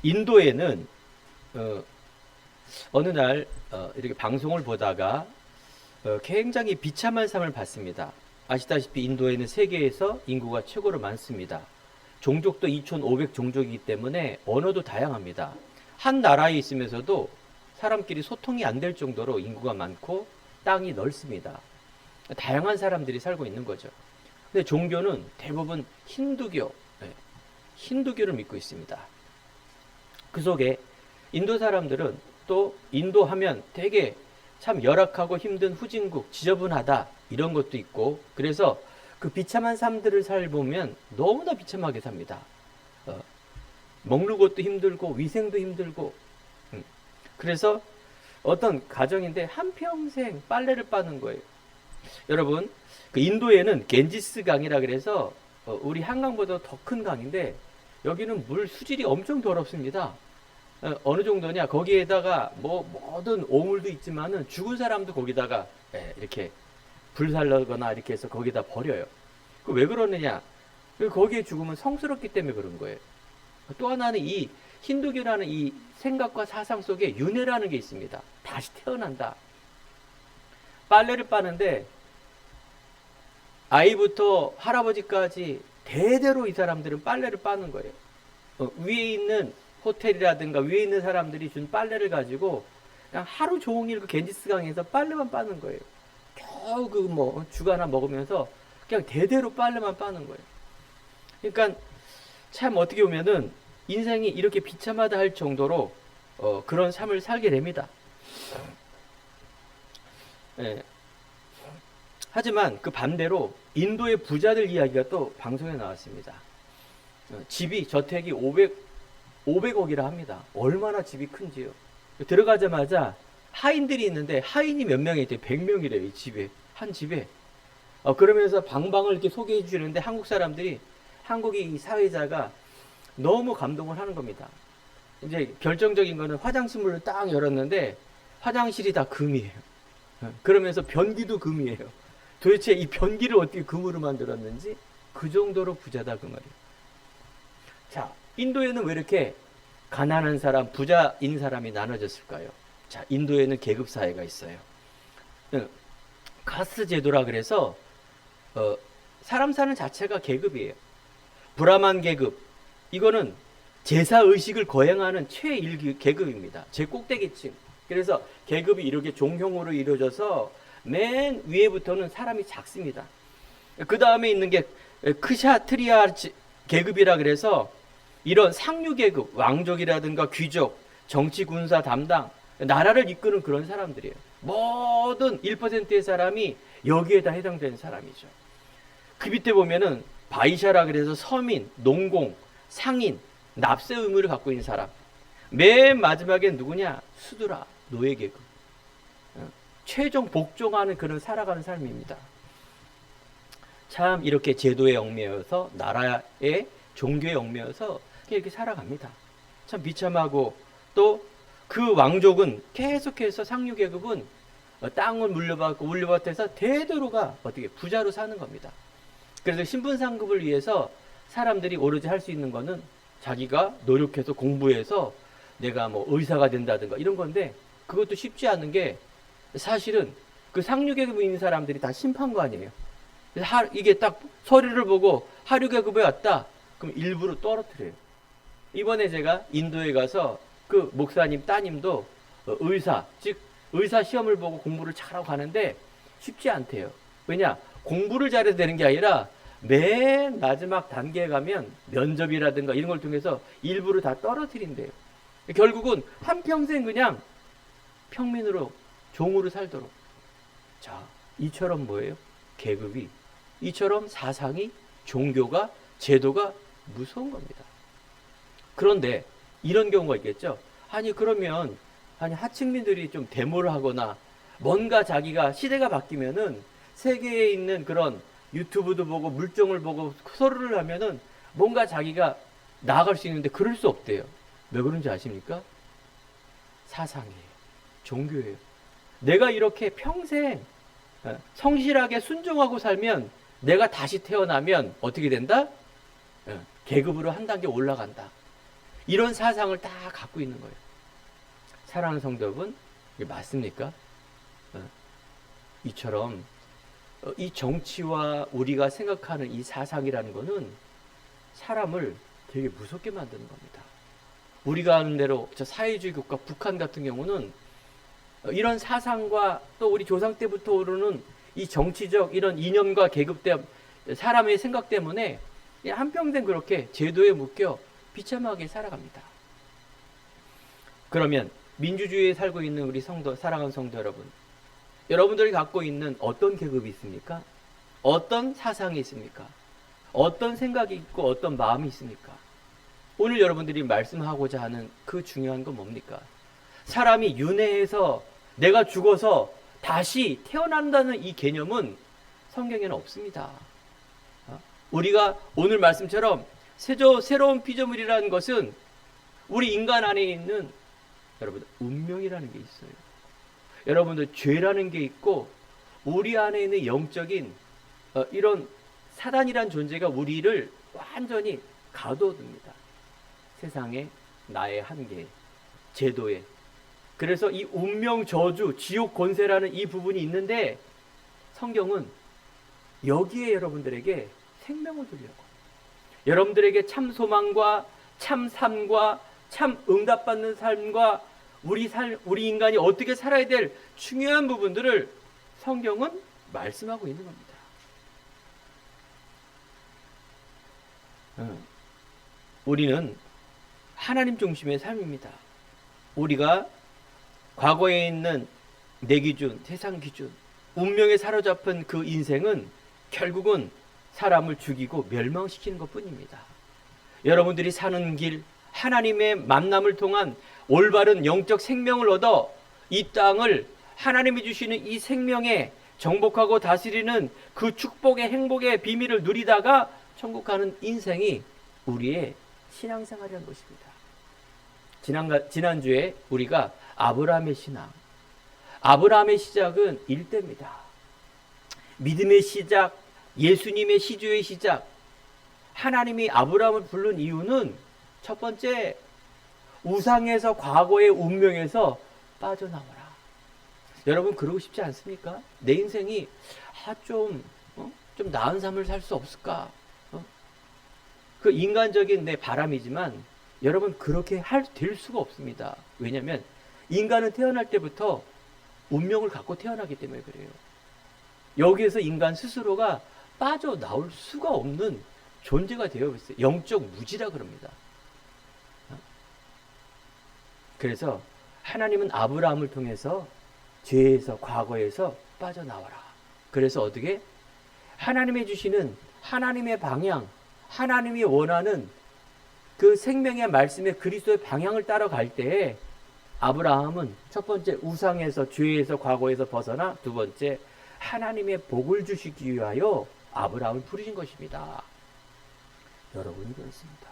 인도에는 어느 날 이렇게 방송을 보다가 굉장히 비참한 삶을 봤습니다. 아시다시피 인도에는 세계에서 인구가 최고로 많습니다. 종족도 2,500 종족이기 때문에 언어도 다양합니다. 한 나라에 있으면서도 사람끼리 소통이 안 될 정도로 인구가 많고 땅이 넓습니다. 다양한 사람들이 살고 있는 거죠. 근데 종교는 대부분 힌두교, 힌두교를 믿고 있습니다. 그 속에 인도 사람들은 또 인도하면 되게 참 열악하고 힘든 후진국, 지저분하다 이런 것도 있고, 그래서 그 비참한 삶들을 살보면 너무나 비참하게 삽니다. 먹는 것도 힘들고 위생도 힘들고. 그래서 어떤 가정인데 한평생 빨래를 빠는 거예요. 여러분, 그 인도에는 겐지스 강이라 그래서 우리 한강보다 더 큰 강인데 여기는 물 수질이 엄청 더럽습니다. 어느 정도냐, 거기에다가 뭐 모든 오물도 있지만은 죽은 사람도 거기다가 이렇게 불살라거나 이렇게 해서 거기다 버려요. 그 왜 그러느냐, 거기에 죽으면 성스럽기 때문에 그런 거예요. 또 하나는 이 힌두교라는 이 생각과 사상 속에 윤회라는 게 있습니다. 다시 태어난다. 빨래를 빠는데 아이부터 할아버지까지 대대로 이 사람들은 빨래를 빠는 거예요. 위에 있는 호텔이라든가 위에 있는 사람들이 준 빨래를 가지고 그냥 하루 종일 그 겐지스강에서 빨래만 빠는 거예요. 겨우 그 뭐 죽 하나 먹으면서 그냥 대대로 빨래만 빠는 거예요. 그러니까 참 어떻게 보면은 인생이 이렇게 비참하다 할 정도로 그런 삶을 살게 됩니다. 예. 하지만 그 반대로 인도의 부자들 이야기가 또 방송에 나왔습니다. 집이 저택이 500억이라 합니다. 얼마나 집이 큰지요. 들어가자마자 하인들이 있는데 하인이 몇 명이 있대요. 100명이래요. 이 집에. 한 집에. 그러면서 방방을 이렇게 소개해 주는데 한국 사람들이, 한국의 이 사회자가 너무 감동을 하는 겁니다. 이제 결정적인 거는 화장실 문을 딱 열었는데 화장실이 다 금이에요. 그러면서 변기도 금이에요. 도대체 이 변기를 어떻게 금으로 만들었는지 그 정도로 부자다 그 말이에요. 자, 인도에는 왜 이렇게 가난한 사람, 부자인 사람이 나눠졌을까요? 자, 인도에는 계급 사회가 있어요. 카스트 제도라 그래서 사람 사는 자체가 계급이에요. 브라만 계급, 이거는 제사 의식을 거행하는 최일 계급입니다. 제꼭대기층. 그래서 계급이 이렇게 종형으로 이루어져서 맨 위에부터는 사람이 작습니다. 그 다음에 있는 게 크샤트리아 계급이라 그래서 이런 상류 계급, 왕족이라든가 귀족, 정치 군사 담당, 나라를 이끄는 그런 사람들이에요. 모든 1%의 사람이 여기에다 해당되는 사람이죠. 그 밑에 보면은 바이샤라 그래서 서민, 농공, 상인, 납세 의무를 갖고 있는 사람. 맨 마지막엔 누구냐? 수드라, 노예 계급. 최종 복종하는 그런 살아가는 삶입니다. 참 이렇게 제도에 얽매여서, 나라의 종교에 얽매여서 이렇게 살아갑니다. 참 비참하고, 또 그 왕족은 계속해서 상류 계급은 땅을 물려받고 대대로가 어떻게 부자로 사는 겁니다. 그래서 신분상급을 위해서 사람들이 오로지 할 수 있는 거는 자기가 노력해서 공부해서 내가 뭐 의사가 된다든가 이런 건데, 그것도 쉽지 않은 게 사실은 그 상류계급에 있는 사람들이 다 심판관이에요. 그래서 이게 딱 서류를 보고 하류계급에 왔다, 그럼 일부러 떨어뜨려요. 이번에 제가 인도에 가서 그 목사님 따님도 의사, 즉 의사 시험을 보고 공부를 잘하고 가는데 쉽지 않대요. 왜냐? 공부를 잘해야 되는 게 아니라 맨 마지막 단계에 가면 면접이라든가 이런 걸 통해서 일부를 다 떨어뜨린대요. 결국은 한평생 그냥 평민으로, 종으로 살도록. 자, 이처럼 뭐예요? 계급이, 이처럼 사상이, 종교가, 제도가 무서운 겁니다. 그런데 이런 경우가 있겠죠. 아니 그러면 하층민들이 좀 데모를 하거나 뭔가 자기가 시대가 바뀌면은 세계에 있는 그런 유튜브도 보고 물정을 보고 서류를 하면은 뭔가 자기가 나아갈 수 있는데 그럴 수 없대요. 왜 그런지 아십니까? 사상이에요. 종교예요. 내가 이렇게 평생 성실하게 순종하고 살면 내가 다시 태어나면 어떻게 된다? 계급으로 한 단계 올라간다. 이런 사상을 다 갖고 있는 거예요. 사랑하는 성도 여러분, 이게 맞습니까? 이처럼 이 정치와 우리가 생각하는 이 사상이라는 거는 사람을 되게 무섭게 만드는 겁니다. 우리가 아는 대로 저 사회주의 국가 북한 같은 경우는 이런 사상과 또 우리 조상 때부터 오르는 이 정치적 이런 이념과 계급 때문에 사람의 생각 때문에 한평생 그렇게 제도에 묶여 비참하게 살아갑니다. 그러면 민주주의에 살고 있는 우리 성도, 사랑하는 성도 여러분, 여러분들이 갖고 있는 어떤 계급이 있습니까? 어떤 사상이 있습니까? 어떤 생각이 있고 어떤 마음이 있습니까? 오늘 여러분들이 말씀하고자 하는 그 중요한 건 뭡니까? 사람이 윤회해서 내가 죽어서 다시 태어난다는 이 개념은 성경에는 없습니다. 우리가 오늘 말씀처럼 새로운 피조물이라는 것은 우리 인간 안에 있는 여러분 운명이라는 게 있어요. 여러분들 죄라는 게 있고 우리 안에 있는 영적인 이런 사단이란 존재가 우리를 완전히 가둬둡니다. 세상에 나의 한계, 제도에. 그래서 이 운명 저주, 지옥 권세라는 이 부분이 있는데 성경은 여기에 여러분들에게 생명을 주려고, 여러분들에게 참 소망과 참 삶과 참 응답받는 삶과 우리 인간이 어떻게 살아야 될 중요한 부분들을 성경은 말씀하고 있는 겁니다. 우리는 하나님 중심의 삶입니다. 우리가 과거에 있는 내 기준, 세상 기준, 운명에 사로잡힌 그 인생은 결국은 사람을 죽이고 멸망시키는 것 뿐입니다. 여러분들이 사는 길, 하나님의 만남을 통한 올바른 영적 생명을 얻어 이 땅을 하나님이 주시는 이 생명에 정복하고 다스리는 그 축복의 행복의 비밀을 누리다가 천국 가는 인생이 우리의 신앙생활이라는 것입니다. 지난주에 우리가 아브라함의 신앙, 아브라함의 시작은 일대입니다. 믿음의 시작, 예수님의 시조의 시작. 하나님이 아브라함을 부른 이유는 첫 번째, 우상에서, 과거의 운명에서 빠져나와라. 여러분 그러고 싶지 않습니까? 내 인생이 좀 나은 삶을 살 수 없을까? 그 인간적인 내 바람이지만 여러분 그렇게 될 수가 없습니다. 왜냐하면 인간은 태어날 때부터 운명을 갖고 태어나기 때문에 그래요. 여기에서 인간 스스로가 빠져나올 수가 없는 존재가 되어 있어요. 영적 무지라 그럽니다. 그래서 하나님은 아브라함을 통해서 죄에서, 과거에서 빠져나와라. 그래서 어떻게? 하나님이 주시는 하나님의 방향, 하나님이 원하는 그 생명의 말씀의 그리스도의 방향을 따라갈 때에 아브라함은 첫 번째 우상에서, 죄에서, 과거에서 벗어나 두 번째 하나님의 복을 주시기 위하여 아브라함을 부르신 것입니다. 여러분이 그렇습니다.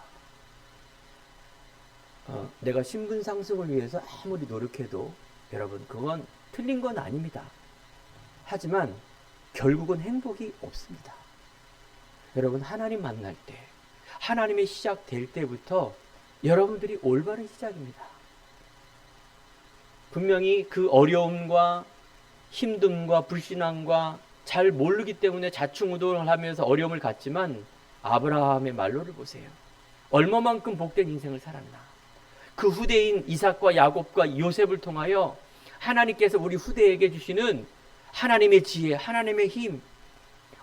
내가 신분 상승을 위해서 아무리 노력해도 여러분 그건 틀린 건 아닙니다. 하지만 결국은 행복이 없습니다. 여러분 하나님 만날 때, 하나님의 시작될 때부터 여러분들이 올바른 시작입니다. 분명히 그 어려움과 힘듦과 불신앙과 잘 모르기 때문에 자충우돌을 하면서 어려움을 갖지만 아브라함의 말로를 보세요. 얼마만큼 복된 인생을 살았나. 그 후대인 이삭과 야곱과 요셉을 통하여 하나님께서 우리 후대에게 주시는 하나님의 지혜, 하나님의 힘,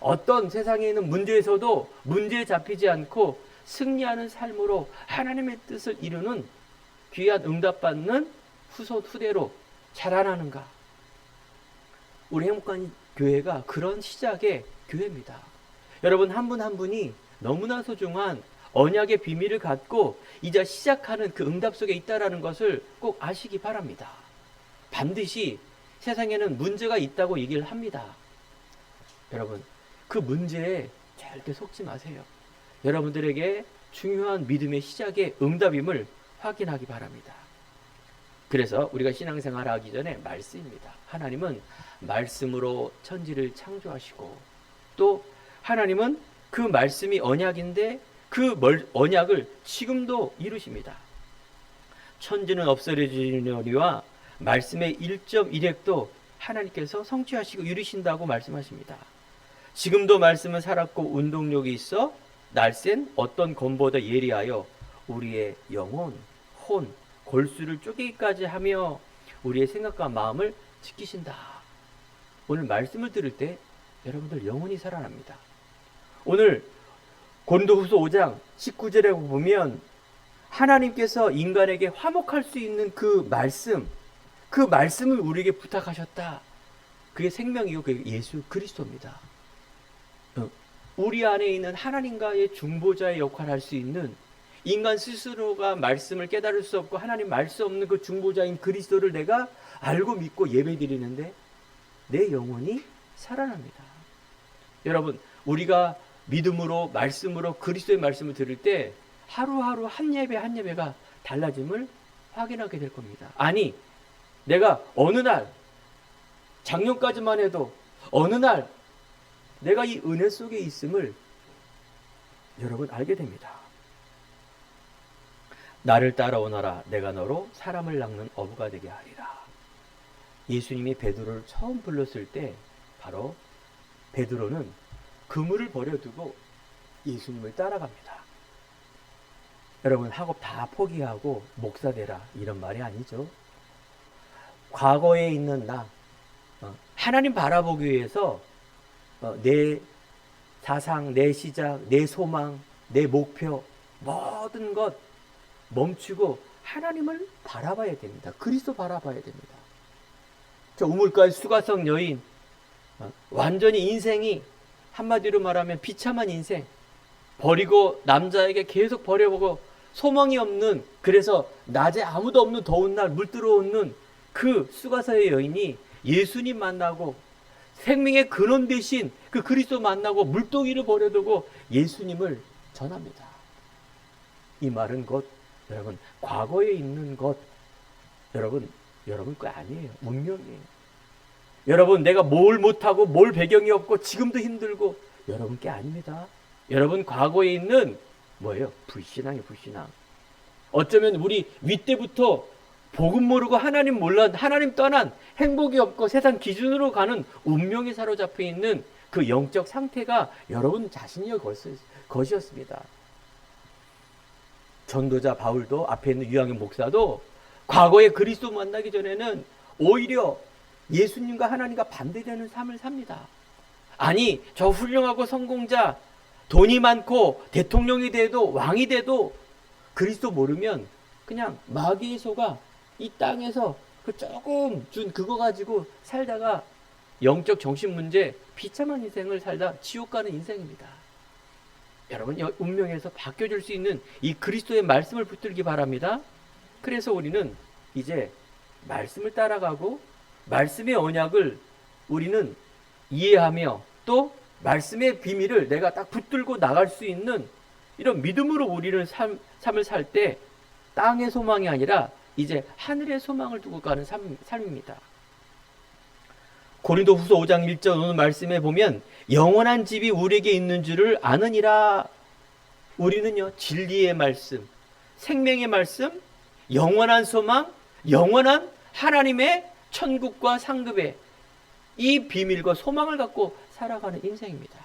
어떤 세상에 있는 문제에서도 문제에 잡히지 않고 승리하는 삶으로 하나님의 뜻을 이루는 귀한 응답받는 후대로 자라나는가. 우리 행복한 교회가 그런 시작의 교회입니다. 여러분 한 분 한 분이 너무나 소중한 언약의 비밀을 갖고 이제 시작하는 그 응답 속에 있다는 것을 꼭 아시기 바랍니다. 반드시 세상에는 문제가 있다고 얘기를 합니다. 여러분 그 문제에 절대 속지 마세요. 여러분들에게 중요한 믿음의 시작의 응답임을 확인하기 바랍니다. 그래서 우리가 신앙생활 하기 전에 말씀입니다. 하나님은 말씀으로 천지를 창조하시고 또 하나님은 그 말씀이 언약인데 그 언약을 지금도 이루십니다. 천지는 없어지려니와 말씀의 1.1핵도 하나님께서 성취하시고 이루신다고 말씀하십니다. 지금도 말씀은 살았고 운동력이 있어 날쌘 어떤 검보다 예리하여 우리의 영혼, 혼, 골수를 쪼개기까지 하며 우리의 생각과 마음을 지키신다. 오늘 말씀을 들을 때 여러분들 영혼이 살아납니다. 오늘 고린도후서 5장 19절에 보면 하나님께서 인간에게 화목할 수 있는 그 말씀을 우리에게 부탁하셨다. 그게 생명이고 그게 예수 그리스도입니다. 우리 안에 있는 하나님과의 중보자의 역할을 할 수 있는, 인간 스스로가 말씀을 깨달을 수 없고 하나님 말 수 없는 그 중보자인 그리스도를 내가 알고 믿고 예배드리는데 내 영혼이 살아납니다. 여러분, 우리가 믿음으로 말씀으로 그리스도의 말씀을 들을 때 하루하루 한 예배 한 예배가 달라짐을 확인하게 될 겁니다. 아니, 내가 어느 날, 작년까지만 해도 어느 날 내가 이 은혜 속에 있음을 여러분 알게 됩니다. 나를 따라오너라, 내가 너로 사람을 낚는 어부가 되게 하리라. 예수님이 베드로를 처음 불렀을 때 바로 베드로는 그물을 버려두고 예수님을 따라갑니다. 여러분, 학업 다 포기하고 목사 되라 이런 말이 아니죠. 과거에 있는 나, 하나님 바라보기 위해서 내 사상, 내 시작, 내 소망, 내 목표 모든 것 멈추고 하나님을 바라봐야 됩니다. 그리스도 바라봐야 됩니다. 저 우물가의 수가성 여인, 완전히 인생이 한마디로 말하면 비참한 인생, 버리고 남자에게 계속 버려보고 소망이 없는, 그래서 낮에 아무도 없는 더운 날 물 들어오는 그 수가성의 여인이 예수님 만나고 생명의 근원 대신 그 그리스도 만나고 물동이를 버려두고 예수님을 전합니다. 이 말은 곧 여러분 과거에 있는 것, 여러분 거 아니에요. 운명이에요. 여러분, 내가 뭘 못하고 뭘 배경이 없고 지금도 힘들고 여러분 게 아닙니다. 여러분 과거에 있는 뭐예요? 불신앙이에요. 불신앙. 어쩌면 우리 윗때부터 복음 모르고 하나님 몰라, 하나님 떠난, 행복이 없고 세상 기준으로 가는 운명에 사로잡혀 있는 그 영적 상태가 여러분 자신의 것이었습니다. 전도자 바울도, 앞에 있는 유양현 목사도 과거에 그리스도 만나기 전에는 오히려 예수님과 하나님과 반대되는 삶을 삽니다. 아니, 저 훌륭하고 성공자, 돈이 많고 대통령이 돼도 왕이 돼도 그리스도 모르면 그냥 마귀의 소가 이 땅에서 그 조금 준 그거 가지고 살다가 영적 정신 문제, 비참한 인생을 살다 지옥 가는 인생입니다. 여러분, 운명에서 바뀌어줄 수 있는 이 그리스도의 말씀을 붙들기 바랍니다. 그래서 우리는 이제 말씀을 따라가고 말씀의 언약을 우리는 이해하며 또 말씀의 비밀을 내가 딱 붙들고 나갈 수 있는 이런 믿음으로 우리는 삶을 살 때 땅의 소망이 아니라 이제 하늘의 소망을 두고 가는 삶입니다. 고린도후서 5장 1절 오늘 말씀에 보면 영원한 집이 우리에게 있는 줄을 아느니라. 우리는요, 진리의 말씀, 생명의 말씀, 영원한 소망, 영원한 하나님의 천국과 상급의 이 비밀과 소망을 갖고 살아가는 인생입니다.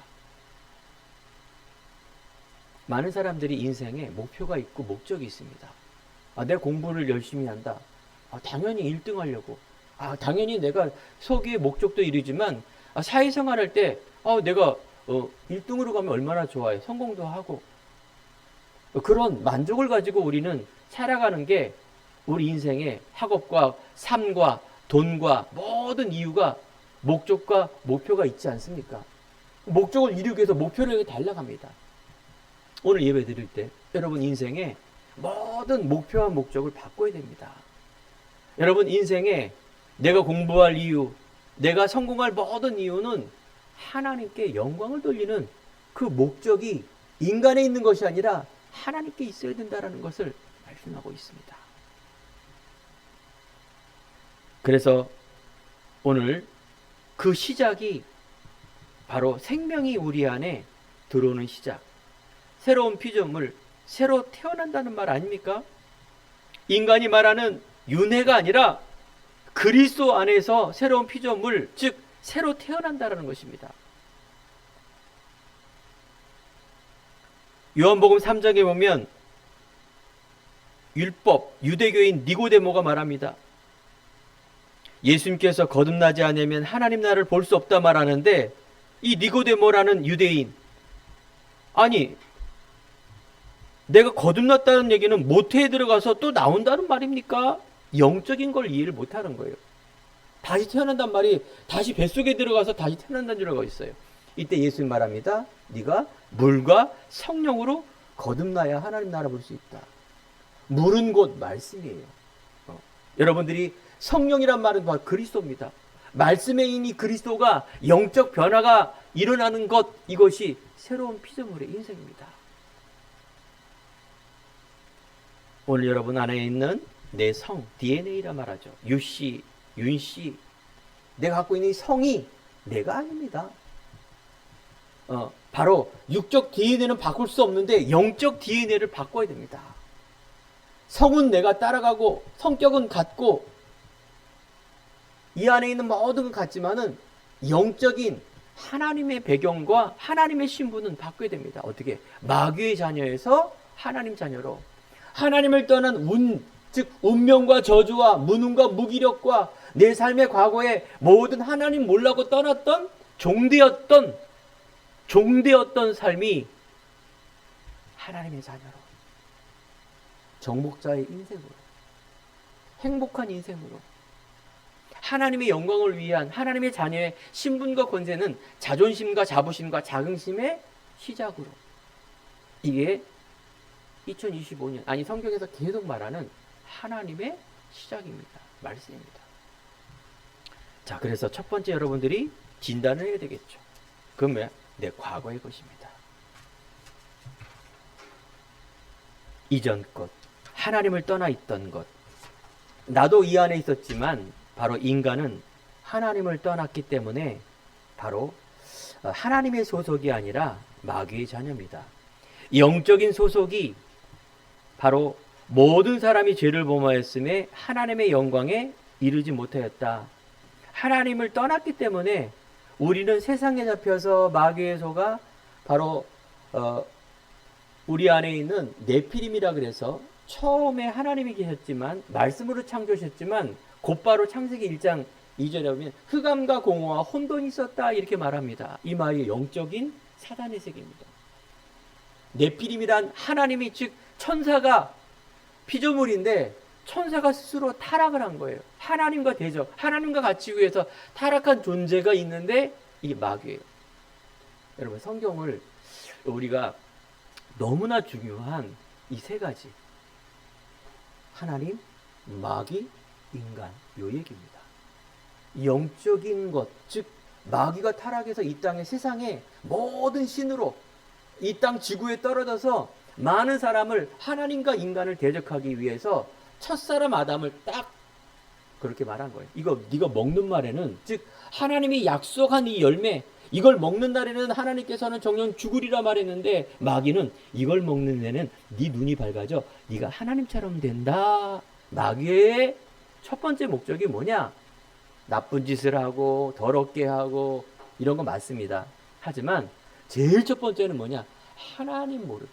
많은 사람들이 인생에 목표가 있고 목적이 있습니다. 내 공부를 열심히 한다. 당연히 1등 하려고. 당연히 내가 서기의 목적도 이루지만 사회생활 할 때 내가 1등으로 가면 얼마나 좋아요. 성공도 하고. 그런 만족을 가지고 우리는 살아가는 게 우리 인생의 학업과 삶과 돈과 모든 이유가 목적과 목표가 있지 않습니까? 목적을 이루기 위해서 목표를 달려갑니다. 오늘 예배 드릴 때 여러분 인생에 모든 목표와 목적을 바꿔야 됩니다. 여러분 인생에 내가 공부할 이유, 내가 성공할 모든 이유는 하나님께 영광을 돌리는 그 목적이 인간에 있는 것이 아니라 하나님께 있어야 된다는 것을 말씀하고 있습니다. 그래서 오늘 그 시작이 바로 생명이 우리 안에 들어오는 시작, 새로운 피조물, 새로 태어난다는 말 아닙니까? 인간이 말하는 윤회가 아니라 그리스도 안에서 새로운 피조물, 즉 새로 태어난다라는 것입니다. 요한복음 3장에 보면 율법, 유대교인 니고데모가 말합니다. 예수님께서 거듭나지 않으면 하나님 나라를 볼 수 없다 말하는데, 이 니고데모라는 유대인, 아니 내가 거듭났다는 얘기는 모태에 들어가서 또 나온다는 말입니까? 영적인 걸 이해를 못하는 거예요. 다시 태어난단 말이 다시 뱃속에 들어가서 다시 태어난다는 줄 알고 있어요. 이때 예수님 말합니다. 네가 물과 성령으로 거듭나야 하나님 나라 볼 수 있다. 물은 곧 말씀이에요. 여러분들이 성령이란 말은 바로 그리스도입니다. 말씀의 인이 그리스도가 영적 변화가 일어나는 것, 이것이 새로운 피조물의 인생입니다. 오늘 여러분 안에 있는 내 성, DNA라 말하죠. 유씨, 윤씨, 내가 갖고 있는 이 성이 내가 아닙니다. 바로 육적 DNA는 바꿀 수 없는데 영적 DNA를 바꿔야 됩니다. 성은 내가 따라가고 성격은 같고 이 안에 있는 모든 건 같지만은 영적인 하나님의 배경과 하나님의 신분은 바꿔야 됩니다. 어떻게? 마귀의 자녀에서 하나님 자녀로, 하나님을 떠난 즉 운명과 저주와 무능과 무기력과 내 삶의 과거에 모든 하나님 몰라고 떠났던 종되었던 삶이 하나님의 자녀로, 정복자의 인생으로, 행복한 인생으로, 하나님의 영광을 위한 하나님의 자녀의 신분과 권세는 자존심과 자부심과 자긍심의 시작으로, 이게 2025년, 아니 성경에서 계속 말하는 하나님의 시작입니다. 말씀입니다. 자, 그래서 첫 번째 여러분들이 진단을 해야 되겠죠. 그러면 내 과거의 것입니다. 이전 것, 하나님을 떠나 있던 것. 나도 이 안에 있었지만 바로 인간은 하나님을 떠났기 때문에 바로 하나님의 소속이 아니라 마귀의 자녀입니다. 영적인 소속이 바로 모든 사람이 죄를 범하였음에 하나님의 영광에 이르지 못하였다. 하나님을 떠났기 때문에 우리는 세상에 잡혀서 마귀의 소가 바로 우리 안에 있는 네피림이라 그래서 처음에 하나님이 계셨지만 말씀으로 창조하셨지만 곧바로 창세기 1장 2절에 보면 흑암과 공허와 혼돈이 있었다 이렇게 말합니다. 이 말이 영적인 사단의 세계입니다. 네피림이란 하나님이 즉 천사가 피조물인데 천사가 스스로 타락을 한 거예요. 하나님과 대적, 하나님과 같이 위해서 타락한 존재가 있는데 이게 마귀예요. 여러분 성경을 우리가 너무나 중요한 이 세 가지, 하나님, 마귀, 인간, 요 얘기입니다. 영적인 것, 즉 마귀가 타락해서 이 땅에 세상에 모든 신으로 이 땅 지구에 떨어져서 많은 사람을 하나님과 인간을 대적하기 위해서 첫사람 아담을 딱 그렇게 말한 거예요. 이거 네가 먹는 말에는, 즉 하나님이 약속한 이 열매, 이걸 먹는 날에는 하나님께서는 정녕 죽으리라 말했는데 마귀는 이걸 먹는 데는 네 눈이 밝아져 네가 하나님처럼 된다. 마귀의 첫 번째 목적이 뭐냐? 나쁜 짓을 하고 더럽게 하고 이런 거 맞습니다. 하지만 제일 첫 번째는 뭐냐? 하나님 모르게,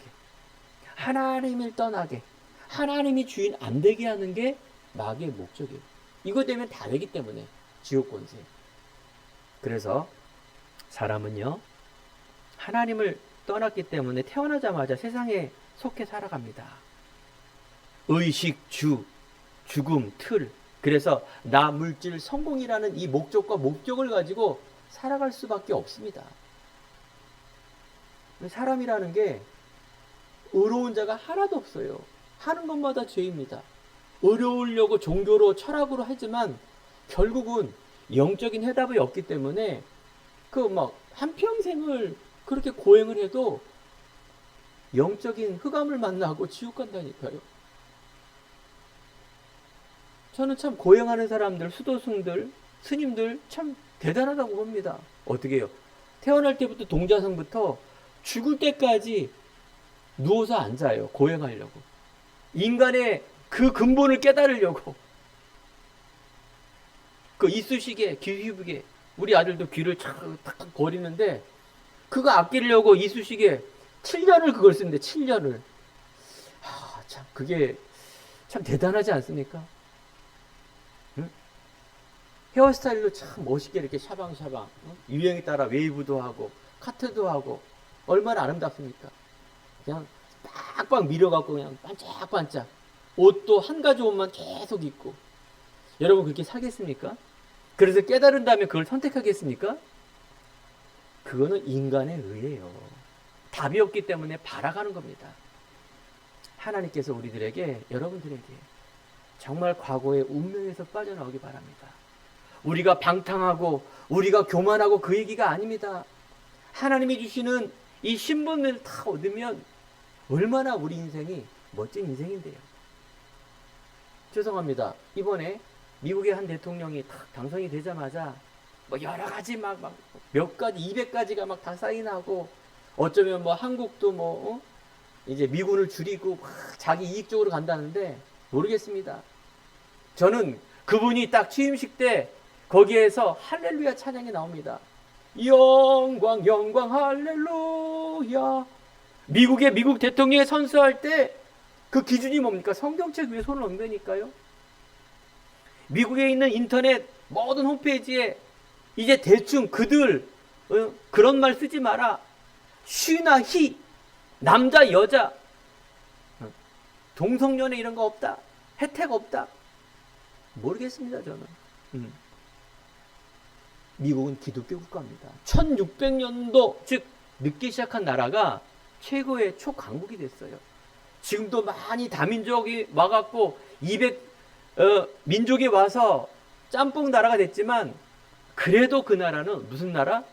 하나님을 떠나게, 하나님이 주인 안 되게 하는 게 마귀의 목적이에요. 이거 되면 다 되기 때문에 지옥 권세. 그래서 사람은요 하나님을 떠났기 때문에 태어나자마자 세상에 속해 살아갑니다. 의식, 죽음, 틀. 그래서 나, 물질, 성공이라는 이 목적과 목적을 가지고 살아갈 수밖에 없습니다. 사람이라는 게 의로운 자가 하나도 없어요. 하는 것마다 죄입니다. 의로우려고 종교로 철학으로 하지만 결국은 영적인 해답이 없기 때문에 그 막 한평생을 그렇게 고행을 해도 영적인 흑암을 만나고 지옥 간다니까요. 저는 참 고행하는 사람들, 수도승들, 스님들 참 대단하다고 봅니다. 어떻게 해요? 태어날 때부터 동자승부터 죽을 때까지 누워서 앉아요. 고행하려고. 인간의 그 근본을 깨달으려고 그 이쑤시개, 귀 휘부개, 우리 아들도 귀를 탁탁 거리는데 그거 아끼려고 이쑤시개 7년을 그걸 쓰는데 7년을. 참 그게 참 대단하지 않습니까? 응? 헤어스타일도 참 멋있게 이렇게 샤방샤방, 응? 유행에 따라 웨이브도 하고 카트도 하고 얼마나 아름답습니까? 그냥 빡빡 밀어갖고 그냥 반짝반짝. 옷도 한 가지 옷만 계속 입고. 여러분 그렇게 사겠습니까? 그래서 깨달은 다음에 그걸 선택하겠습니까? 그거는 인간의 의예요. 답이 없기 때문에 바라가는 겁니다. 하나님께서 우리들에게, 여러분들에게 정말 과거의 운명에서 빠져나오기 바랍니다. 우리가 방탕하고 우리가 교만하고 그 얘기가 아닙니다. 하나님이 주시는 이 신분을 다 얻으면 얼마나 우리 인생이 멋진 인생인데요. 죄송합니다. 이번에 미국의 한 대통령이 딱 당선이 되자마자 뭐 여러 가지 막 몇 가지 200가지가 막 다 사인하고 어쩌면 뭐 한국도 뭐 이제 미군을 줄이고 막 자기 이익 쪽으로 간다는데 모르겠습니다. 저는 그분이 딱 취임식 때 거기에서 할렐루야 찬양이 나옵니다. 영광 영광 할렐루야. 미국 대통령이 선수할 때 그 기준이 뭡니까? 성경책 위에 손을 얹으니까요. 미국에 있는 인터넷 모든 홈페이지에 이제 대충 그들 그런 말 쓰지 마라. 쉬나 히, 남자 여자, 동성연애 이런 거 없다. 혜택 없다. 모르겠습니다 저는. 미국은 기독교 국가입니다. 1600년도 즉 늦게 시작한 나라가 최고의 초강국이 됐어요. 지금도 많이 다민족이 와갖고 200 민족이 와서 짬뽕 나라가 됐지만 그래도 그 나라는 무슨 나라?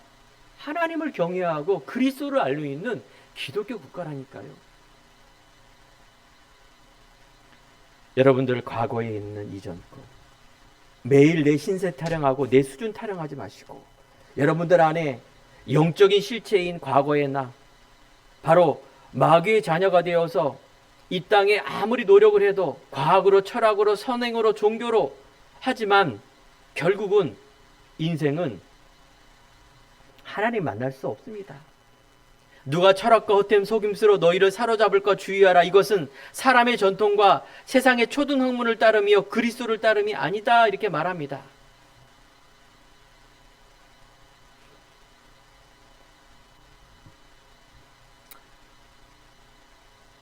하나님을 경외하고 그리스도를 알고 있는 기독교 국가라니까요. 여러분들 과거에 있는 이전 거 매일 내 신세 타령하고 내 수준 타령하지 마시고 여러분들 안에 영적인 실체인 과거의 나 바로 마귀의 자녀가 되어서 이 땅에 아무리 노력을 해도 과학으로 철학으로 선행으로 종교로 하지만 결국은 인생은 하나님 만날 수 없습니다. 누가 철학과 헛된 속임수로 너희를 사로잡을까 주의하라. 이것은 사람의 전통과 세상의 초등학문을 따름이요 그리스도를 따름이 아니다. 이렇게 말합니다.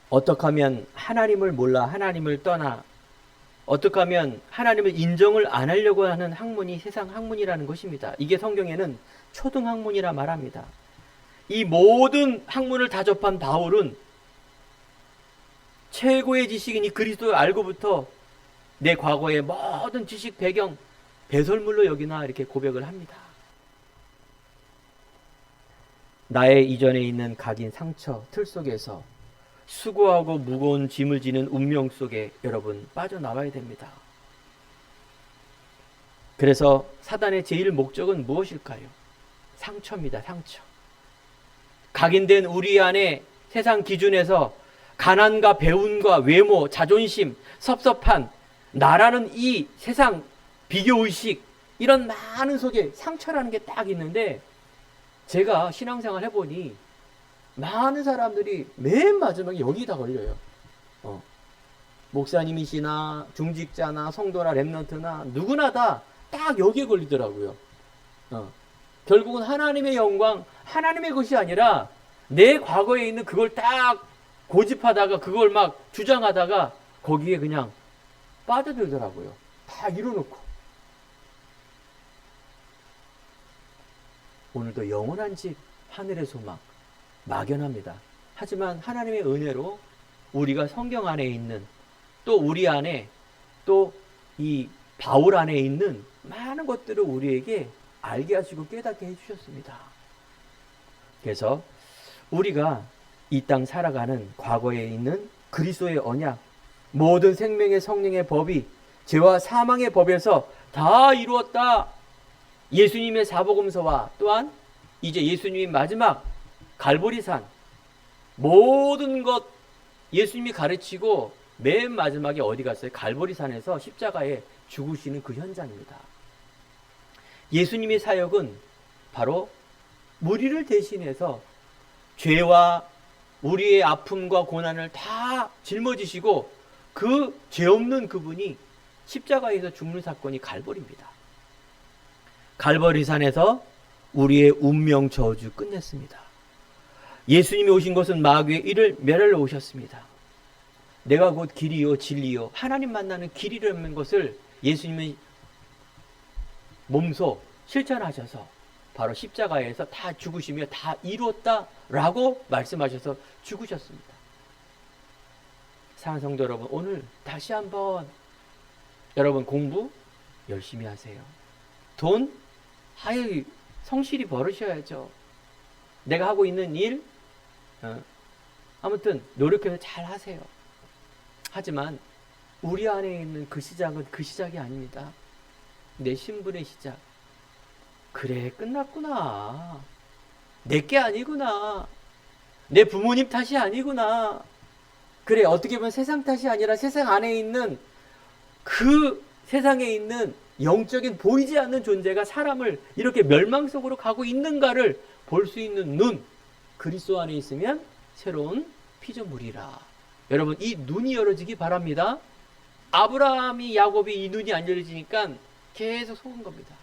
어떻게 하면 하나님을 몰라 하나님을 떠나 어떻게 하면 하나님을 인정을 안 하려고 하는 학문이 세상 학문이라는 것입니다. 이게 성경에는 초등학문이라 말합니다. 이 모든 학문을 다 접한 바울은 최고의 지식인 이 그리스도를 알고부터 내 과거의 모든 지식 배경 배설물로 여기나 이렇게 고백을 합니다. 나의 이전에 있는 각인 상처 틀 속에서 수고하고 무거운 짐을 지는 운명 속에 여러분 빠져나와야 됩니다. 그래서 사단의 제일 목적은 무엇일까요? 상처입니다. 상처. 각인된 우리 안에 세상 기준에서 가난과 배움과 외모, 자존심, 섭섭한 나라는 이 세상 비교의식 이런 많은 속에 상처라는 게 딱 있는데 제가 신앙생활 해보니 많은 사람들이 맨 마지막에 여기다 걸려요. 목사님이시나 중직자나 성도나 렘넌트나 누구나 다 딱 여기에 걸리더라고요. 결국은 하나님의 영광, 하나님의 것이 아니라 내 과거에 있는 그걸 딱 고집하다가 그걸 막 주장하다가 거기에 그냥 빠져들더라고요. 다 이뤄놓고. 오늘도 영원한 집, 하늘의 소망 막연합니다. 하지만 하나님의 은혜로 우리가 성경 안에 있는 또 우리 안에 또 이 바울 안에 있는 많은 것들을 우리에게 알게 하시고 깨닫게 해주셨습니다. 그래서 우리가 이 땅 살아가는 과거에 있는 그리스도의 언약, 모든 생명의 성령의 법이 죄와 사망의 법에서 다 이루었다. 예수님의 사복음서와 또한 이제 예수님이 마지막 갈보리산 모든 것 예수님이 가르치고 맨 마지막에 어디 갔어요? 갈보리산에서 십자가에 죽으시는 그 현장입니다. 예수님의 사역은 바로 우리를 대신해서 죄와 우리의 아픔과 고난을 다 짊어지시고 그 죄 없는 그분이 십자가에서 죽는 사건이 갈보리입니다. 갈보리산에서 우리의 운명 저주 끝냈습니다. 예수님이 오신 것은 마귀의 일을 멸하러 오셨습니다. 내가 곧 길이요 진리요 하나님 만나는 길이라는 것을 예수님이 몸소 실천하셔서 바로 십자가에서 다 죽으시며 다 이루었다라고 말씀하셔서 죽으셨습니다. 사랑하는 성도 여러분, 오늘 다시 한번 여러분 공부 열심히 하세요. 돈 성실히 벌으셔야죠. 내가 하고 있는 일 아무튼 노력해서 잘 하세요. 하지만 우리 안에 있는 그 시작은 그 시작이 아닙니다. 내 신분의 시작. 그래, 끝났구나. 내게 아니구나. 내 부모님 탓이 아니구나. 그래, 어떻게 보면 세상 탓이 아니라 세상 안에 있는 그 세상에 있는 영적인 보이지 않는 존재가 사람을 이렇게 멸망 속으로 가고 있는가를 볼 수 있는 눈, 그리스도 안에 있으면 새로운 피조물이라. 여러분, 이 눈이 열어지기 바랍니다. 아브라함이 야곱이 이 눈이 안 열어지니까 계속 속은 겁니다.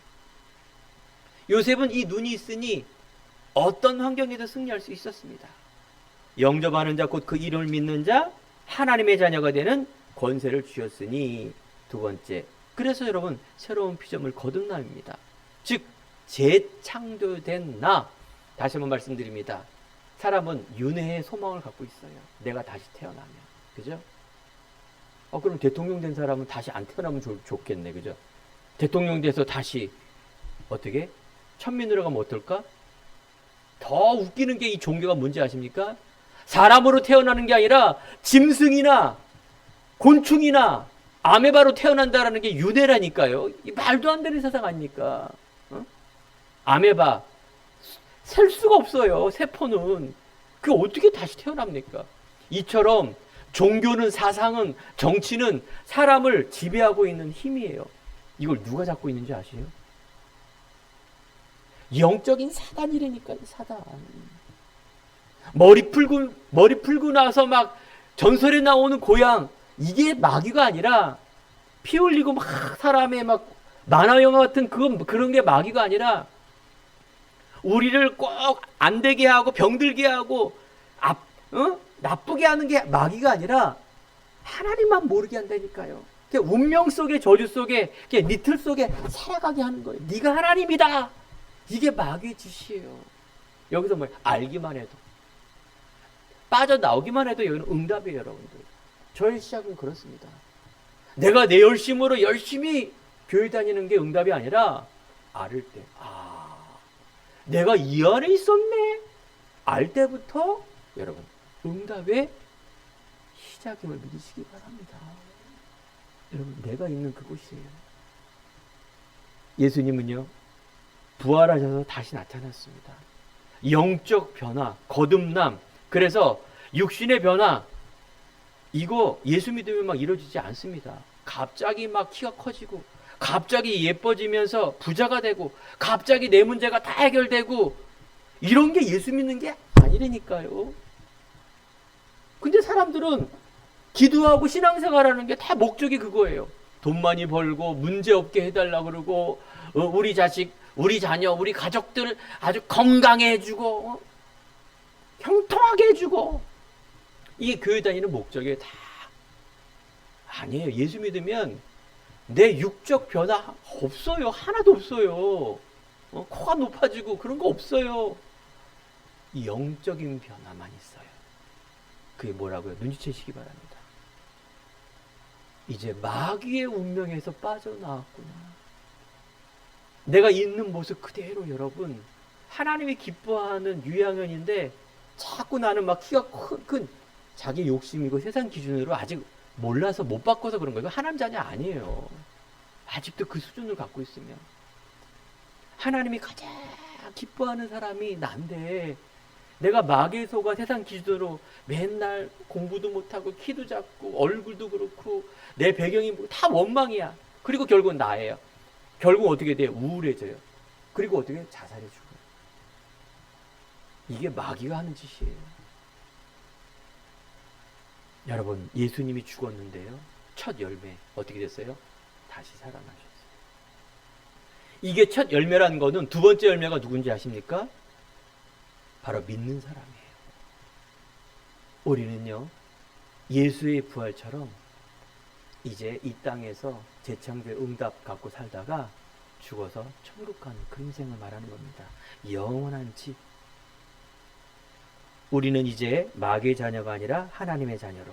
요셉은 이 눈이 있으니 어떤 환경에도 승리할 수 있었습니다. 영접하는 자 곧 그 이름을 믿는 자 하나님의 자녀가 되는 권세를 주셨으니. 두 번째, 그래서 여러분 새로운 피조물 거듭남입니다. 즉 재창조된 나. 다시 한번 말씀드립니다. 사람은 윤회의 소망을 갖고 있어요. 내가 다시 태어나면. 그죠? 그럼 대통령 된 사람은 다시 안 태어나면 좋겠네. 그죠? 대통령 돼서 다시 어떻게? 천민으로 가면 어떨까? 더 웃기는 게 이 종교가 뭔지 아십니까? 사람으로 태어나는 게 아니라 짐승이나 곤충이나 아메바로 태어난다라는 게 윤회라니까요. 이 말도 안 되는 세상 아닙니까? 아메바 셀 수가 없어요. 세포는. 그게 어떻게 다시 태어납니까? 이처럼 종교는, 사상은, 정치는 사람을 지배하고 있는 힘이에요. 이걸 누가 잡고 있는지 아세요? 영적인 사단이라니까요. 사단. 머리 풀고 나서 막 전설에 나오는 고향, 이게 마귀가 아니라 피 흘리고 막 사람의 막 만화 영화 같은 그런 게 마귀가 아니라 우리를 꼭 안 되게 하고 병들게 하고 나쁘게 하는 게 마귀가 아니라 하나님만 모르게 한다니까요. 운명 속에 저주 속에 니틀 속에 살아가게 하는 거예요. 네가 하나님이다. 이게 마귀의 짓이에요. 여기서 뭐 알기만 해도 빠져나오기만 해도 여기는 응답이에요. 여러분들. 저의 시작은 그렇습니다. 내가 내 열심으로 열심히 교회 다니는 게 응답이 아니라 알을 때 내가 이 안에 있었네 알 때부터 여러분 응답의 시작임을 믿으시기 바랍니다. 여러분, 내가 있는 그곳이에요. 예수님은요 부활하셔서 다시 나타났습니다. 영적 변화, 거듭남. 그래서 육신의 변화, 이거 예수 믿으면 막 이루어지지 않습니다. 갑자기 막 키가 커지고 갑자기 예뻐지면서 부자가 되고 갑자기 내 문제가 다 해결되고 이런 게 예수 믿는 게 아니라니까요. 근데 사람들은 기도하고 신앙생활하는 게 다 목적이 그거예요. 돈 많이 벌고 문제 없게 해달라 그러고 우리 자식, 우리 자녀, 우리 가족들 아주 건강해 해주고 형통하게 해주고 이게 교회 다니는 목적이에요. 다 아니에요. 예수 믿으면 내 육적 변화 없어요. 하나도 없어요. 코가 높아지고 그런 거 없어요. 영적인 변화만 있어요. 그게 뭐라고요? 눈치채시기 바랍니다. 이제 마귀의 운명에서 빠져나왔구나. 내가 있는 모습 그대로 여러분 하나님이 기뻐하는 유양현인데 자꾸 나는 막 키가 큰 자기 욕심이고 세상 기준으로 아직 몰라서 못 바꿔서 그런 거예요. 하나님 자녀 아니에요. 아직도 그 수준을 갖고 있으면 하나님이 가장 기뻐하는 사람이 난데 내가 마귀에 속아 세상 기준으로 맨날 공부도 못하고 키도 작고 얼굴도 그렇고 내 배경이 다 원망이야. 그리고 결국은 나예요. 결국 어떻게 돼요? 우울해져요. 그리고 어떻게 자살해 죽어요. 이게 마귀가 하는 짓이에요. 여러분, 예수님이 죽었는데요. 첫 열매 어떻게 됐어요? 다시 살아나셨어요. 이게 첫 열매라는 거는 두 번째 열매가 누군지 아십니까? 바로 믿는 사람이에요. 우리는요, 예수의 부활처럼 이제 이 땅에서 재창조의 응답 갖고 살다가 죽어서 천국 가는 그 인생을 말하는 겁니다. 영원한 집. 우리는 이제 마귀의 자녀가 아니라 하나님의 자녀로.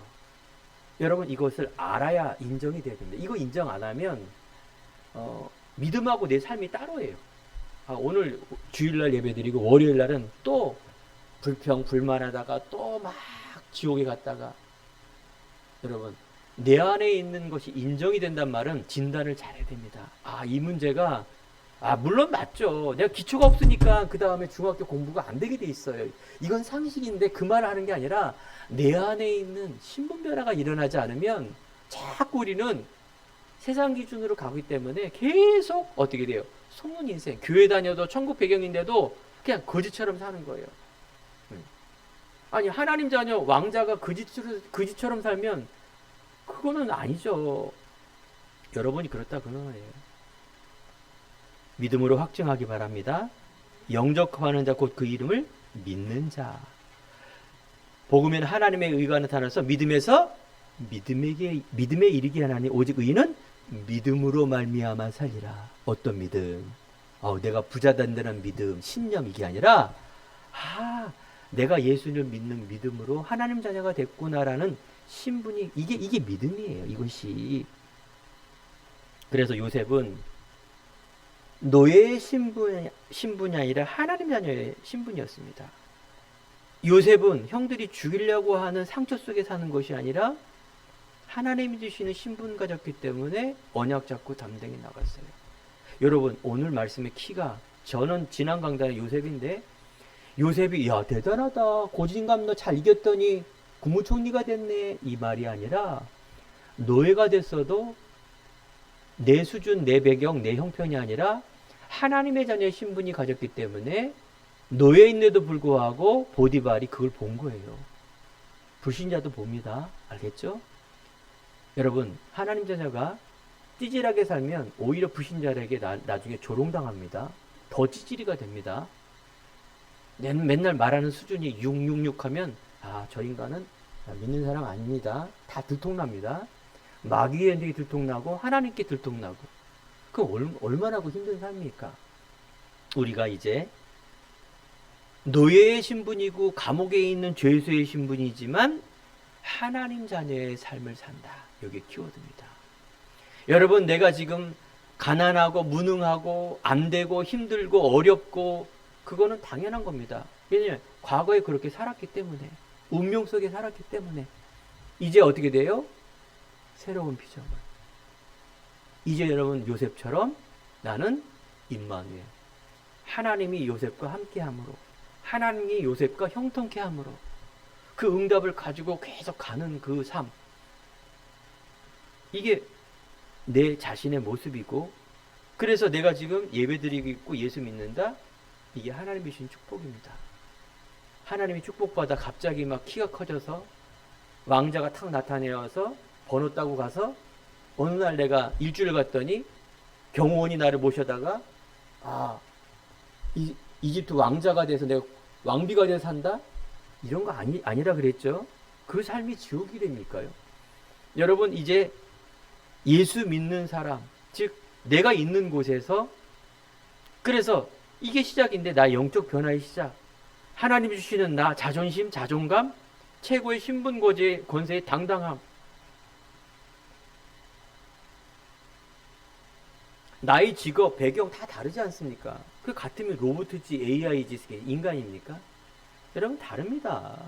여러분, 이것을 알아야 인정이 돼야 됩니다. 이거 인정 안 하면 믿음하고 내 삶이 따로예요. 오늘 주일날 예배드리고 월요일날은 또 불평 불만하다가 또 막 지옥에 갔다가, 여러분, 내 안에 있는 것이 인정이 된단 말은 진단을 잘해야 됩니다. 이 문제가 물론 맞죠. 내가 기초가 없으니까 그 다음에 중학교 공부가 안 되게 돼 있어요. 이건 상식인데 그 말을 하는 게 아니라 내 안에 있는 신분변화가 일어나지 않으면 자꾸 우리는 세상 기준으로 가기 때문에 계속 어떻게 돼요? 속는 인생. 교회 다녀도 천국 배경인데도 그냥 거지처럼 사는 거예요. 아니, 하나님 자녀 왕자가 거지처럼 살면 그거는 아니죠. 여러분이 그렇다 그런 거예요. 믿음으로 확증하기 바랍니다. 영접하는 자 곧 그 이름을 믿는 자. 복음에는 하나님의 의가 나타나서 믿음에서 믿음에 이르게 하나니 오직 의인은 믿음으로 말미암아 살리라. 어떤 믿음? 내가 부자 된다는 믿음, 신념, 이게 아니라 내가 예수를 믿는 믿음으로 하나님 자녀가 됐구나라는 신분이, 이게 믿음이에요. 이것이. 그래서 요셉은 노예의 신분이 아니라 하나님 자녀의 신분이었습니다. 요셉은 형들이 죽이려고 하는 상처 속에 사는 것이 아니라 하나님이 주시는 신분 가졌기 때문에 언약 잡고 담대히 나갔어요. 여러분, 오늘 말씀의 키가, 저는 지난 강단의 요셉인데, 요셉이 대단하다, 고진감 너 잘 이겼더니 국무총리가 됐네, 이 말이 아니라 노예가 됐어도 내 수준, 내 배경, 내 형편이 아니라 하나님의 자녀의 신분이 가졌기 때문에 노예인데도 불구하고 보디발이 그걸 본 거예요. 불신자도 봅니다. 알겠죠? 여러분, 하나님 자녀가 찌질하게 살면 오히려 불신자에게 나중에 조롱당합니다. 더 찌질이가 됩니다. 맨날 말하는 수준이 666 하면 저 인간은 믿는 사람 아닙니다. 다 들통납니다. 마귀에게 들통나고 하나님께 들통나고. 그 얼마나 힘든 삶입니까? 우리가 이제 노예의 신분이고 감옥에 있는 죄수의 신분이지만 하나님 자녀의 삶을 산다. 이게 키워드입니다. 여러분, 내가 지금 가난하고 무능하고 안 되고 힘들고 어렵고 그거는 당연한 겁니다. 왜냐하면 과거에 그렇게 살았기 때문에, 운명 속에 살았기 때문에. 이제 어떻게 돼요? 새로운 비전을. 이제 여러분, 요셉처럼 나는 임마누엘, 하나님이 요셉과 함께함으로, 하나님이 요셉과 형통케 함으로 그 응답을 가지고 계속 가는 그 삶, 이게 내 자신의 모습이고, 그래서 내가 지금 예배드리고 있고 예수 믿는다, 이게 하나님이 주신 축복입니다. 하나님이 축복받아 갑자기 막 키가 커져서 왕자가 탁 나타내어서 번호 따고 가서 어느 날 내가 일주일 갔더니 경호원이 나를 모셔다가 이집트 왕자가 돼서 내가 왕비가 돼서 산다? 이런 거 아니라 그랬죠. 그 삶이 지옥이라니까요. 여러분, 이제 예수 믿는 사람, 즉 내가 있는 곳에서, 그래서 이게 시작인데, 나 영적 변화의 시작. 하나님이 주시는 나 자존심, 자존감, 최고의 신분, 권세의 당당함. 나의 직업, 배경 다 다르지 않습니까? 그 같으면 로봇이지 AI지 인간입니까? 여러분, 다릅니다.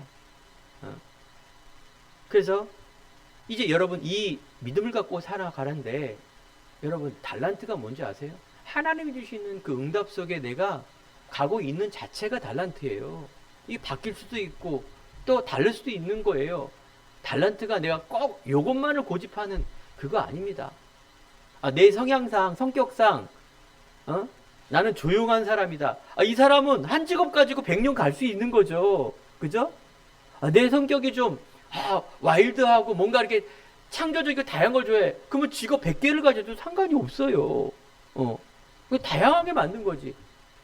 그래서 이제 여러분, 이 믿음을 갖고 살아가는데, 여러분, 달란트가 뭔지 아세요? 하나님이 주시는 그 응답 속에 내가 가고 있는 자체가 달란트예요. 이게 바뀔 수도 있고 또 다를 수도 있는 거예요. 달란트가 내가 꼭 요것만을 고집하는 그거 아닙니다. 내 성향상, 성격상, 나는 조용한 사람이다. 이 사람은 한 직업 가지고 100년 갈 수 있는 거죠. 그죠? 내 성격이 좀, 와일드하고 뭔가 이렇게 창조적이고 다양한 걸 좋아해. 그러면 직업 100개를 가져도 상관이 없어요. 다양하게 만든 거지.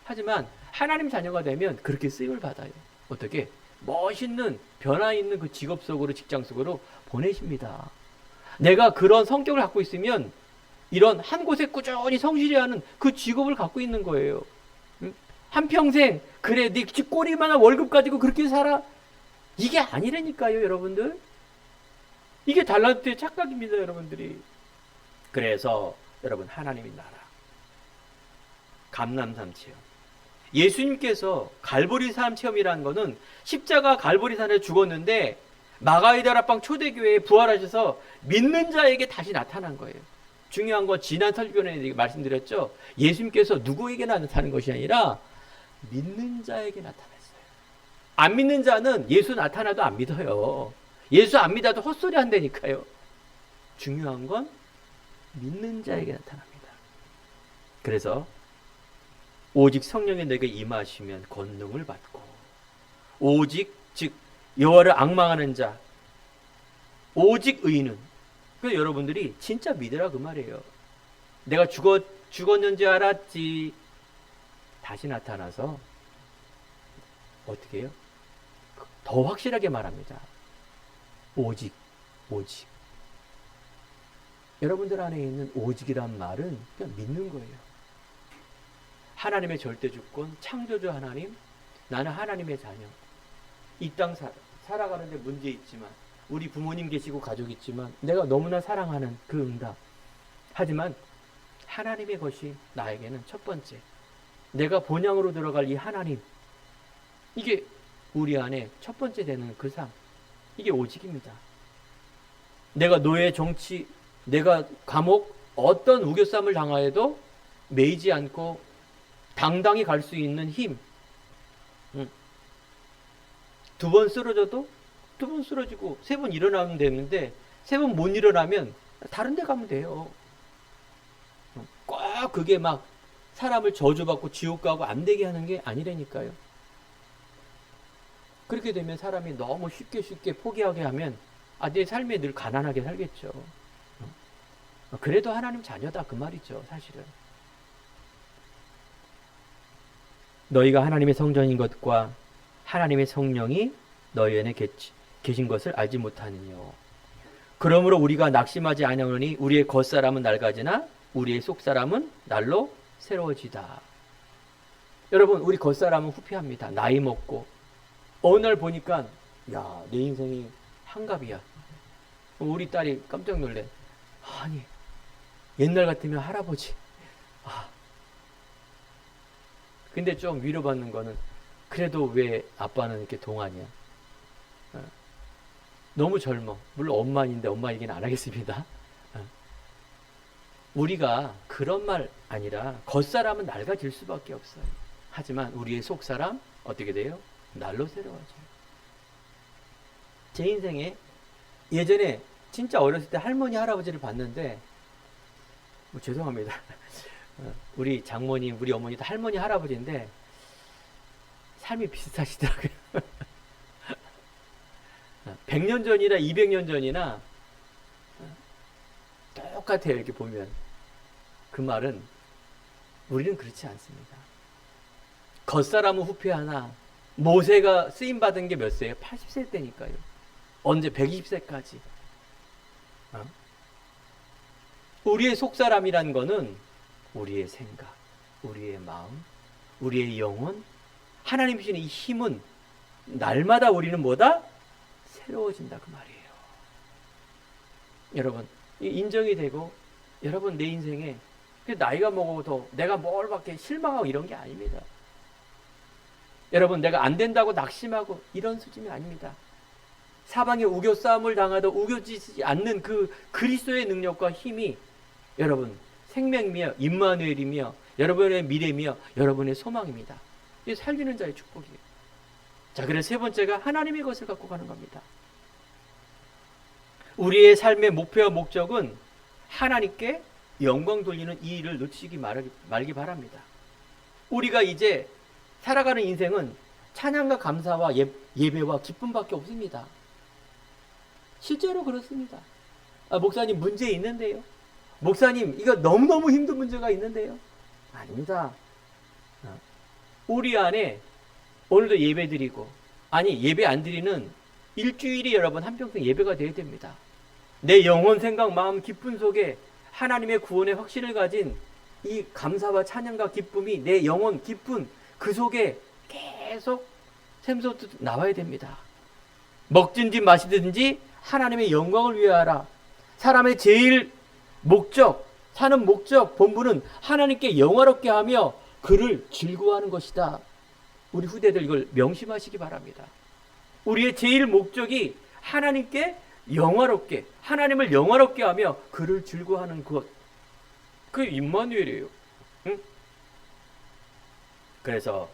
하지만 하나님 자녀가 되면 그렇게 쓰임을 받아요. 어떻게? 멋있는 변화 있는 그 직업 속으로, 직장 속으로 보내십니다. 내가 그런 성격을 갖고 있으면 이런 한 곳에 꾸준히 성실히 하는 그 직업을 갖고 있는 거예요. 한평생 그래 네 꼬리만한 월급 가지고 그렇게 살아? 이게 아니라니까요, 여러분들. 이게 달란트의 착각입니다, 여러분들이. 그래서 여러분, 하나님이 나라 감람산 체험, 예수님께서 갈보리산 체험이라는 거는 십자가 갈보리산에 죽었는데 마가이다라방 초대교회에 부활하셔서 믿는 자에게 다시 나타난 거예요. 중요한 건 지난 설교에 말씀드렸죠. 예수님께서 누구에게 나타나는 것이 아니라 믿는 자에게 나타났어요. 안 믿는 자는 예수 나타나도 안 믿어요. 예수 안 믿어도 헛소리 한다니까요. 중요한 건 믿는 자에게 나타납니다. 그래서 오직 성령이 내게 임하시면 권능을 받고, 오직 즉 여호와를 앙망하는 자, 오직 의인은, 그래서 여러분들이 진짜 믿으라 그 말이에요. 내가 죽었는지 알았지. 다시 나타나서 어떻게 해요? 더 확실하게 말합니다. 오직. 여러분들 안에 있는 오직이란 말은 그냥 믿는 거예요. 하나님의 절대주권, 창조주 하나님, 나는 하나님의 자녀. 이 땅 살아가는데 문제 있지만, 우리 부모님 계시고 가족 있지만 내가 너무나 사랑하는 그 응답. 하지만 하나님의 것이 나에게는 첫 번째. 내가 본향으로 들어갈 이 하나님. 이게 우리 안에 첫 번째 되는 그 삶. 이게 오직입니다. 내가 노예, 정치, 내가 감옥, 어떤 우겨쌈을 당하여도 매이지 않고 당당히 갈 수 있는 힘. 2번 쓰러져도 2번 쓰러지고 3번 일어나면 되는데 3번 못 일어나면 다른 데 가면 돼요. 꼭 그게 막 사람을 저주받고 지옥 가고 안 되게 하는 게 아니라니까요. 그렇게 되면 사람이 너무 쉽게 포기하게 하면 내 삶에 늘 가난하게 살겠죠. 그래도 하나님 자녀다 그 말이죠, 사실은. 너희가 하나님의 성전인 것과 하나님의 성령이 너희 안에 계신 것을 알지 못하느뇨. 그러므로 우리가 낙심하지 아니하노니 우리의 겉사람은 낡아지나 우리의 속사람은 날로 새로워지다. 여러분, 우리 겉사람은 후피합니다. 나이 먹고 어느 날 보니까 내 인생이 한갑이야. 우리 딸이 깜짝 놀래. 아니, 옛날 같으면 할아버지. 근데 좀 위로받는 거는, 그래도 왜 아빠는 이렇게 동안이야? 너무 젊어. 물론 엄마인데 엄마 얘기는 안 하겠습니다. 우리가 그런 말 아니라 겉사람은 낡아질 수밖에 없어요. 하지만 우리의 속사람 어떻게 돼요? 날로 새로워져요. 제 인생에 예전에 진짜 어렸을 때 할머니 할아버지를 봤는데, 죄송합니다. 우리 장모님, 우리 어머니 다 할머니 할아버지인데 삶이 비슷하시더라고요. 100년 전이나 200년 전이나 똑같아요. 이렇게 보면. 그 말은 우리는 그렇지 않습니다. 겉사람은 후패하나 모세가 쓰임받은 게 몇 세예요? 80세 때니까요. 언제 120세까지. 우리의 속사람이란 거는 우리의 생각, 우리의 마음, 우리의 영혼, 하나님 주신 이 힘은 날마다 우리는 뭐다? 새로워진다 그 말이에요. 여러분, 인정이 되고, 여러분 내 인생에 나이가 먹어도 내가 뭘 밖에 실망하고 이런 게 아닙니다. 여러분, 내가 안 된다고 낙심하고 이런 수준이 아닙니다. 사방에 우겨 싸움을 당하도 우겨지지 않는 그 그리스도의 능력과 힘이 여러분 생명이며 임마누엘이며 여러분의 미래이며 여러분의 소망입니다. 이게 살리는 자의 축복이에요. 자, 그래서 세 번째가 하나님의 것을 갖고 가는 겁니다. 우리의 삶의 목표와 목적은 하나님께 영광 돌리는 이 일을 놓치기 말기 바랍니다. 우리가 이제 살아가는 인생은 찬양과 감사와 예배와 기쁨밖에 없습니다. 실제로 그렇습니다. 목사님 문제 있는데요. 목사님 이거 너무너무 힘든 문제가 있는데요. 아닙니다. 우리 안에 오늘도 예배 드리고, 아니 예배 안 드리는 일주일이 여러분 한평생 예배가 되어야 됩니다. 내 영혼, 생각, 마음, 기쁨 속에 하나님의 구원의 확신을 가진 이 감사와 찬양과 기쁨이 내 영혼, 기쁨 그 속에 계속 샘솟듯 나와야 됩니다. 먹든지 마시든지 하나님의 영광을 위하라. 사람의 제일 목적, 사는 목적, 본분은 하나님께 영화롭게 하며 그를 즐거워하는 것이다. 우리 후대들 이걸 명심하시기 바랍니다. 우리의 제일 목적이 하나님께 영화롭게, 하나님을 영화롭게 하며 그를 즐거워하는 것. 그게 임마누엘이에요. 응? 그래서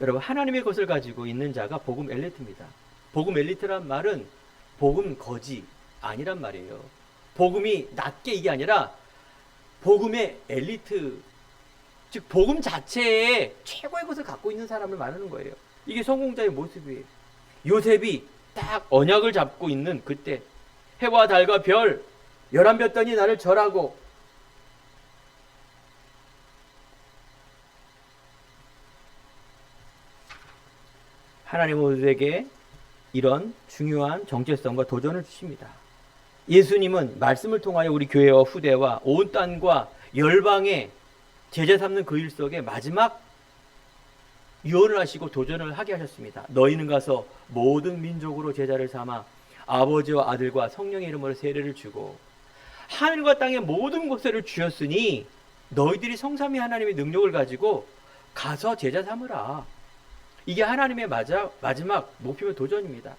여러분, 하나님의 것을 가지고 있는 자가 복음 엘리트입니다. 복음 엘리트란 말은 복음 거지 아니란 말이에요. 복음이 낮게 이게 아니라 복음의 엘리트, 즉 복음 자체에 최고의 것을 갖고 있는 사람을 말하는 거예요. 이게 성공자의 모습이에요. 요셉이 딱 언약을 잡고 있는 그때, 해와 달과 별 11볕더니 나를 절하고, 하나님은 우리에게 이런 중요한 정체성과 도전을 주십니다. 예수님은 말씀을 통하여 우리 교회와 후대와 온 땅과 열방에 제자 삼는 그 일 속에 마지막 유언을 하시고 도전을 하게 하셨습니다. 너희는 가서 모든 민족으로 제자를 삼아 아버지와 아들과 성령의 이름으로 세례를 주고 하늘과 땅의 모든 것을 주셨으니 너희들이 성삼위 하나님의 능력을 가지고 가서 제자 삼으라. 이게 하나님의 마지막 목표와 도전입니다.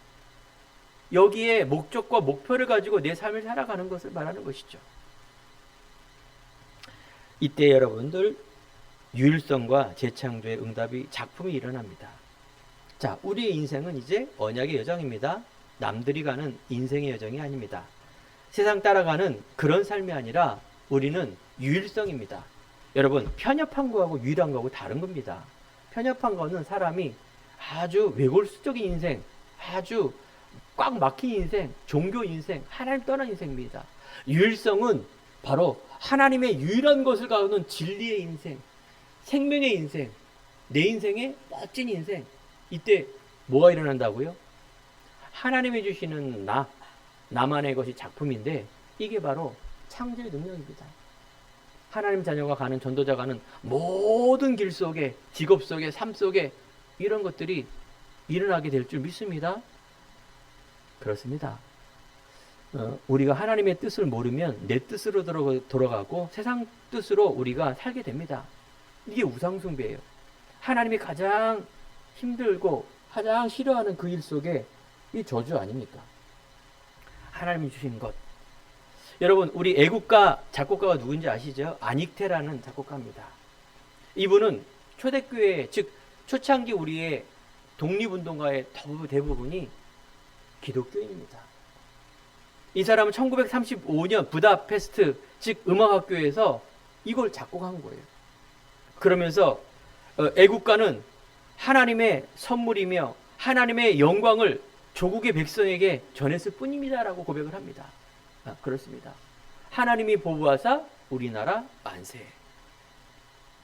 여기에 목적과 목표를 가지고 내 삶을 살아가는 것을 말하는 것이죠. 이때 여러분들 유일성과 재창조의 응답이 작품이 일어납니다. 자, 우리의 인생은 이제 언약의 여정입니다. 남들이 가는 인생의 여정이 아닙니다. 세상 따라가는 그런 삶이 아니라 우리는 유일성입니다. 여러분, 편협한 거하고 유일한 거하고 다른 겁니다. 편협한 거는 사람이 아주 외골수적인 인생, 아주 꽉 막힌 인생, 종교 인생, 하나님 떠난 인생입니다. 유일성은 바로 하나님의 유일한 것을 가꾸는 진리의 인생, 생명의 인생, 내 인생의 멋진 인생. 이때 뭐가 일어난다고요? 하나님이 주시는 나만의 것이 작품인데 이게 바로 창조의 능력입니다. 하나님 자녀가 가는, 전도자가 가는 모든 길 속에, 직업 속에, 삶 속에 이런 것들이 일어나게 될 줄 믿습니다. 그렇습니다. 우리가 하나님의 뜻을 모르면 내 뜻으로 돌아가고 세상 뜻으로 우리가 살게 됩니다. 이게 우상숭배예요. 하나님이 가장 힘들고 가장 싫어하는 그 일 속에 이 저주 아닙니까? 하나님이 주신 것. 여러분, 우리 애국가 작곡가가 누군지 아시죠? 안익태라는 작곡가입니다. 이분은 초대교회, 즉 초창기 우리의 독립운동가의 대부분이 기독교인입니다. 이 사람은 1935년 부다페스트, 즉 음악학교에서 이걸 작곡한 거예요. 그러면서 애국가는 하나님의 선물이며 하나님의 영광을 조국의 백성에게 전했을 뿐입니다라고 고백을 합니다. 그렇습니다. 하나님이 보호하사 우리나라 만세.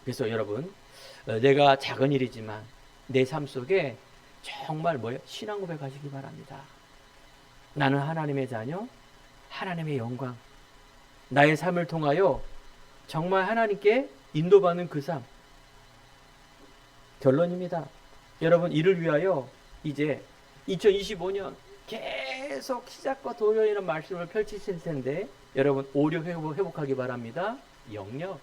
그래서 여러분, 내가 작은 일이지만 내 삶 속에 정말 신앙 고백하시기 바랍니다. 나는 하나님의 자녀, 하나님의 영광, 나의 삶을 통하여 정말 하나님께 인도받는 그 삶. 결론입니다. 여러분, 이를 위하여 이제 2025년 계속 시작과 도전이라는 말씀을 펼치실 텐데 여러분, 오력 회복하기 바랍니다. 영력.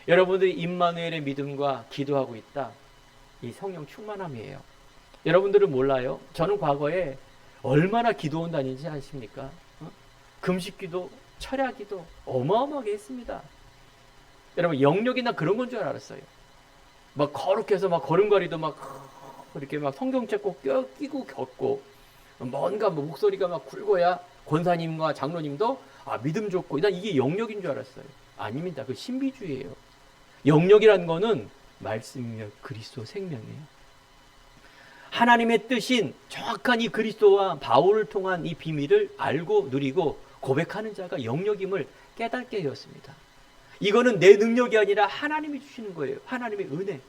여러분들이 임마누엘의 믿음과 기도하고 있다. 이 성령 충만함이에요. 여러분들은 몰라요. 저는 과거에 얼마나 기도원 다니지 않습니까? 금식기도, 철야기도 어마어마하게 했습니다. 여러분, 영력이나 그런 건 줄 알았어요. 막 거룩해서 막 걸음걸이도 막 이렇게 막 성경책 꼭 끼고 걷고 뭔가 뭐 목소리가 막 굵어야 권사님과 장로님도 믿음 좋고 난 이게 영역인 줄 알았어요. 아닙니다. 그 신비주의예요. 영역이라는 거는 말씀이며 그리스도 생명이에요. 하나님의 뜻인 정확한 이 그리스도와 바울을 통한 이 비밀을 알고 누리고 고백하는 자가 영역임을 깨닫게 되었습니다. 이거는 내 능력이 아니라 하나님이 주시는 거예요. 하나님의 은혜.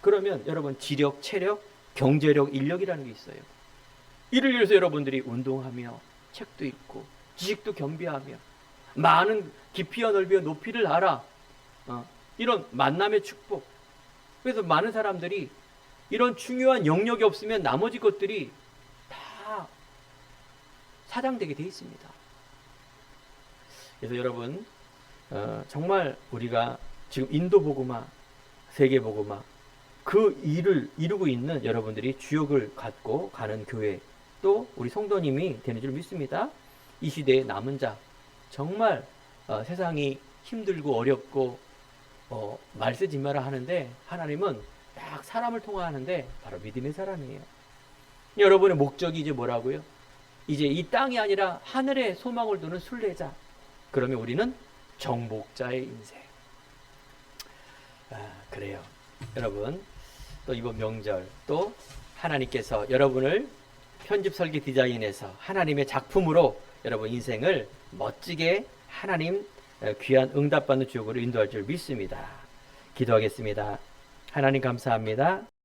그러면 여러분 지력, 체력, 경제력, 인력이라는 게 있어요. 이를 위해서 여러분들이 운동하며 책도 읽고 지식도 겸비하며 많은 깊이와 넓이와 높이를 알아. 이런 만남의 축복. 그래서 많은 사람들이 이런 중요한 영역이 없으면 나머지 것들이 다 사장되게 돼 있습니다. 그래서 여러분 정말 우리가 지금 인도 복음화, 세계 복음화 그 일을 이루고 있는 여러분들이 주역을 갖고 가는 교회 또 우리 성도님이 되는 줄 믿습니다. 이 시대의 남은 자 정말 세상이 힘들고 어렵고 말쓰지 마라 하는데 하나님은 딱 사람을 통하는데 바로 믿음의 사람이에요. 여러분의 목적이 이제 뭐라고요? 이제 이 땅이 아니라 하늘에 소망을 두는 순례자. 그러면 우리는 정복자의 인생. 그래요. 여러분 또 이번 명절 또 하나님께서 여러분을 편집 설계 디자인에서 하나님의 작품으로 여러분 인생을 멋지게 하나님 귀한 응답받는 주역으로 인도할 줄 믿습니다. 기도하겠습니다. 하나님 감사합니다.